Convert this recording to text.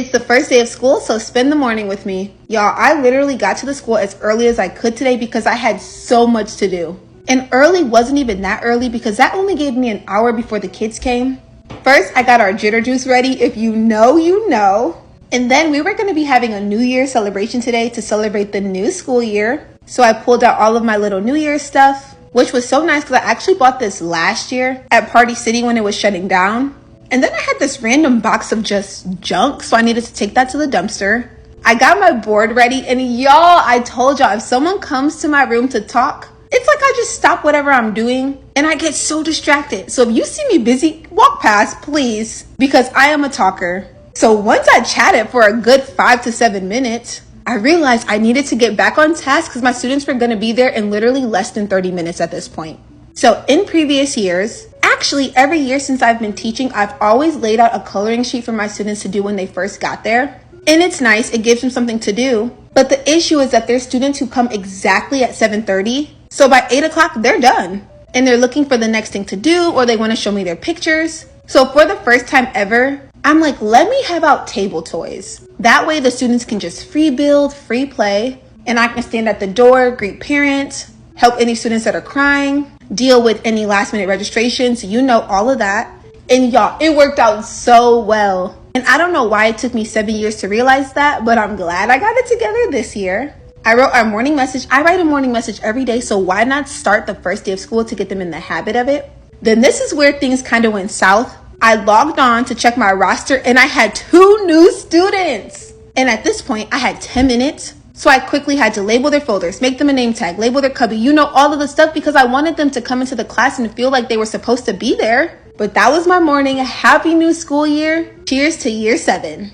It's the first day of school, so spend the morning with me. Y'all, I literally got to the school as early as I could today because I had so much to do. And early wasn't even that early because that only gave me an hour before the kids came. First, I got our jitter juice ready. If you know, you know. And then we were going to be having a New Year's celebration today to celebrate the new school year. So I pulled out all of my little New Year's stuff, which was so nice because I actually bought this last year at Party City when it was shutting down. And then I had this random box of just junk, so I needed to take that to the dumpster. I got my board ready, and y'all, I told y'all, if someone comes to my room to talk, it's like I just stop whatever I'm doing, and I get so distracted. So if you see me busy, walk past, please, because I am a talker. So once I chatted for a good 5 to 7 minutes, I realized I needed to get back on task because my students were going to be there in literally less than 30 minutes at this point. So in previous years, actually every year since I've been teaching, I've always laid out a coloring sheet for my students to do when they first got there. And it's nice, it gives them something to do. But the issue is that there's students who come exactly at 7:30. So by 8 o'clock, they're done. And they're looking for the next thing to do, or they want to show me their pictures. So for the first time ever, I'm like, let me have out table toys. That way the students can just free build, free play. And I can stand at the door, greet parents, help any students that are crying, deal with any last minute registrations, you know, all of that. And y'all, it worked out so well. And I don't know why it took me 7 years to realize that, but I'm glad I got it together this year. I wrote our morning message. I write a morning message every day, so why not start the first day of school to get them in the habit of it? Then this is where things kind of went south. I logged on to check my roster and I had 2 new students. And at this point, I had 10 minutes. So I quickly had to label their folders, make them a name tag, label their cubby, you know, all of the stuff because I wanted them to come into the class and feel like they were supposed to be there. But that was my morning. Happy new school year. Cheers to year 7.